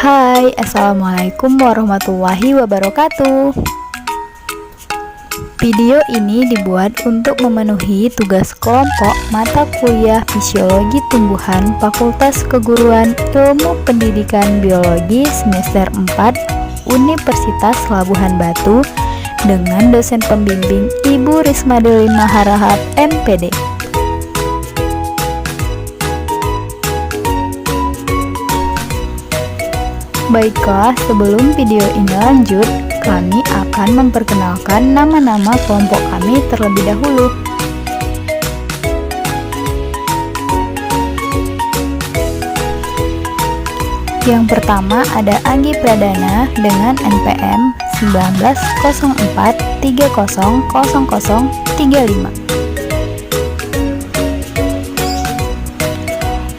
Hai, Assalamualaikum warahmatullahi wabarakatuh. Video ini dibuat untuk memenuhi tugas kelompok mata kuliah Fisiologi Tumbuhan Fakultas Keguruan Ilmu Pendidikan Biologi semester 4 Universitas Labuhan Batu dengan dosen pembimbing Ibu Risma Delima Harahap, MPD. Baiklah, sebelum video ini lanjut, kami akan memperkenalkan nama-nama kelompok kami terlebih dahulu. Yang pertama ada Anggi Pradana dengan NPM 1904300035.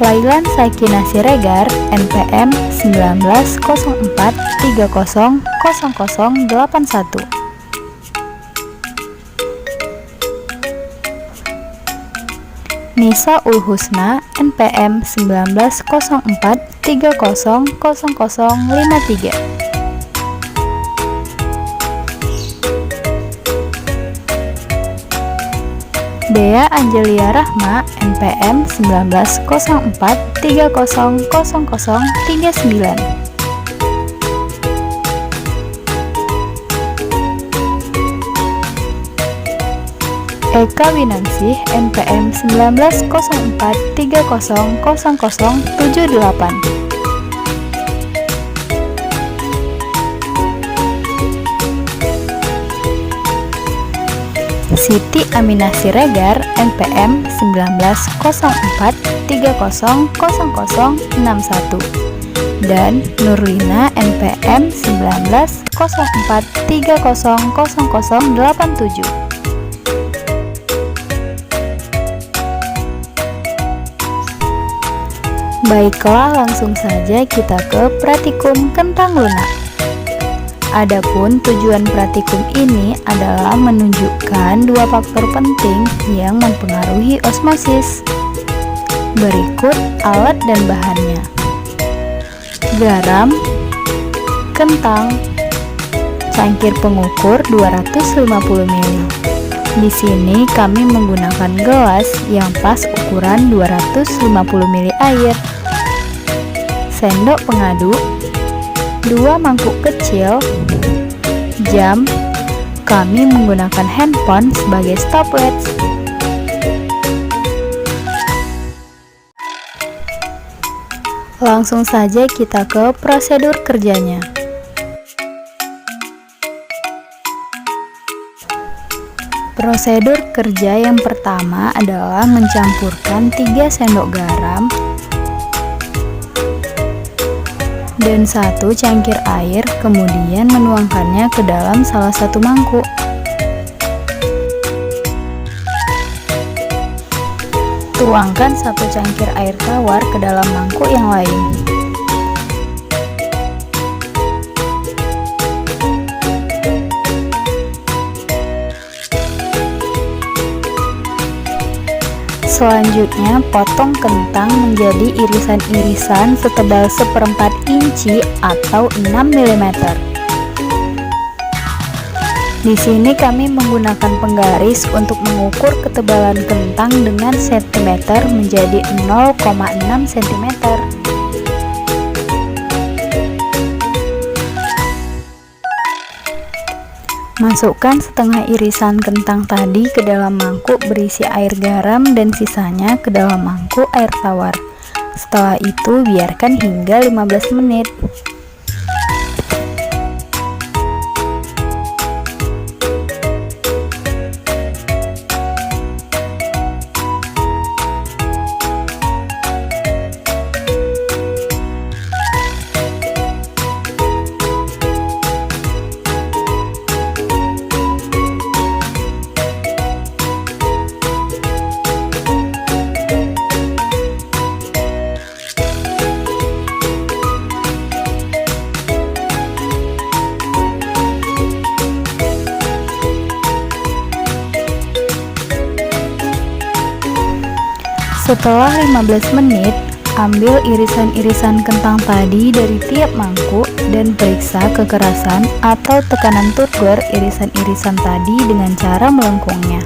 Lailan Sakina Siregar NPM 1904300081. Nisa Ulhusna NPM 1904300053. Dea Angelia Rahma NPM 1904300039. Eka Winangsih NPM 1904300078. Siti Aminah Siregar NPM 1904300061 dan Nurlina NPM 1904300087. Baiklah, langsung saja kita ke praktikum kentang lunak. Adapun tujuan praktikum ini adalah menunjukkan dua faktor penting yang mempengaruhi osmosis. Berikut alat dan bahannya. Garam, kentang, cangkir pengukur 250 ml. Di sini kami menggunakan gelas yang pas ukuran 250 ml air. Sendok pengaduk, 2 mangkuk kecil, jam, kami menggunakan handphone sebagai stopwatch. Langsung saja kita ke prosedur kerjanya. Prosedur kerja yang pertama adalah mencampurkan 3 sendok garam dan 1 cangkir air, kemudian menuangkannya ke dalam salah satu mangkuk. Tuangkan 1 cangkir air tawar ke dalam mangkuk yang lain. Selanjutnya, potong kentang menjadi irisan-irisan setebal 1/4 inci atau 6 mm. Di sini kami menggunakan penggaris untuk mengukur ketebalan kentang dengan sentimeter menjadi 0,6 cm. Masukkan setengah irisan kentang tadi ke dalam mangkuk berisi air garam dan sisanya ke dalam mangkuk air tawar. Setelah itu biarkan hingga 15 menit. Setelah 15 menit, Ambil irisan-irisan kentang tadi dari tiap mangkuk dan periksa kekerasan atau tekanan turgor irisan-irisan tadi dengan cara melengkungnya.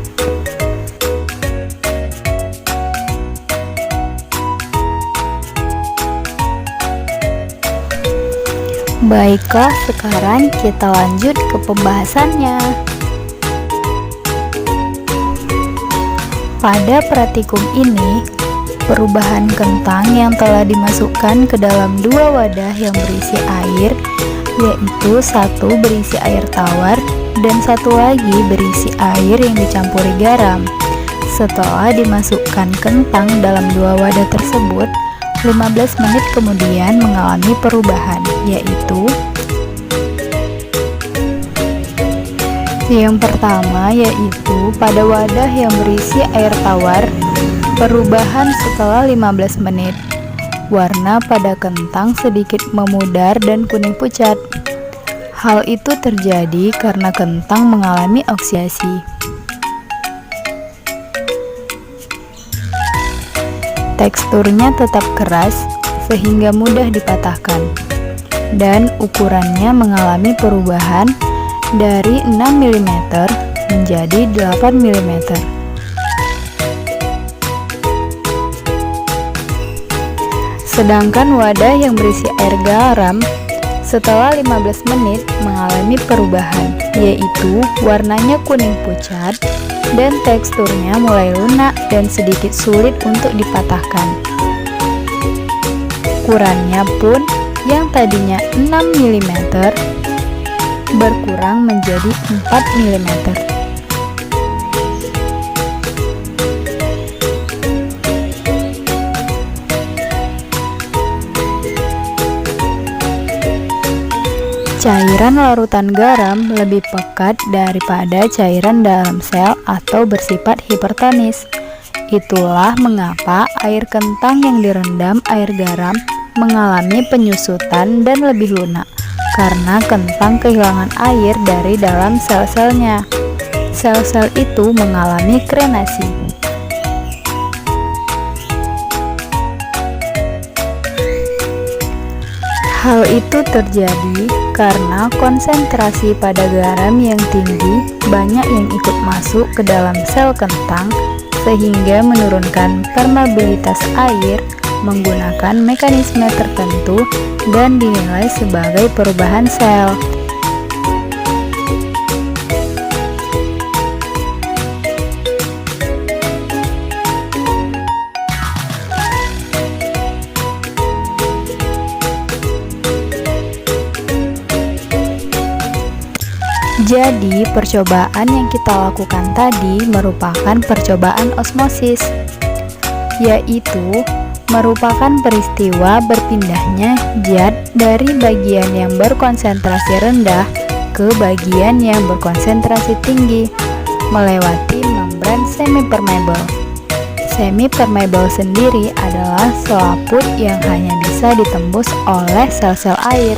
Baiklah, sekarang kita lanjut ke pembahasannya. Pada praktikum ini, perubahan kentang yang telah dimasukkan ke dalam dua wadah yang berisi air, yaitu satu berisi air tawar dan satu lagi berisi air yang dicampuri garam. Setelah dimasukkan kentang dalam dua wadah tersebut, 15 menit kemudian mengalami perubahan, yaitu yang pertama yaitu pada wadah yang berisi air tawar, perubahan setelah 15 menit. Warna pada kentang sedikit memudar dan kuning pucat. Hal itu terjadi karena kentang mengalami oksidasi. Teksturnya tetap keras sehingga mudah dipatahkan, dan ukurannya mengalami perubahan dari 6 mm menjadi 8 mm. Sedangkan wadah yang berisi air garam setelah 15 menit mengalami perubahan, yaitu warnanya kuning pucat dan teksturnya mulai lunak dan sedikit sulit untuk dipatahkan. Ukurannya pun yang tadinya 6 mm berkurang menjadi 4 mm. Cairan larutan garam lebih pekat daripada cairan dalam sel atau bersifat hipertonis. Itulah mengapa air kentang yang direndam air garam mengalami penyusutan dan lebih lunak, karena kentang kehilangan air dari dalam sel-selnya. Sel-sel itu mengalami krenasi. Hal itu terjadi karena konsentrasi pada garam yang tinggi banyak yang ikut masuk ke dalam sel kentang, sehingga menurunkan permeabilitas air menggunakan mekanisme tertentu dan dinilai sebagai perubahan sel. Jadi, percobaan yang kita lakukan tadi merupakan percobaan osmosis, yaitu merupakan peristiwa berpindahnya zat dari bagian yang berkonsentrasi rendah ke bagian yang berkonsentrasi tinggi melewati membran semi-permeable. Semi-permeable sendiri adalah selaput yang hanya bisa ditembus oleh sel-sel air.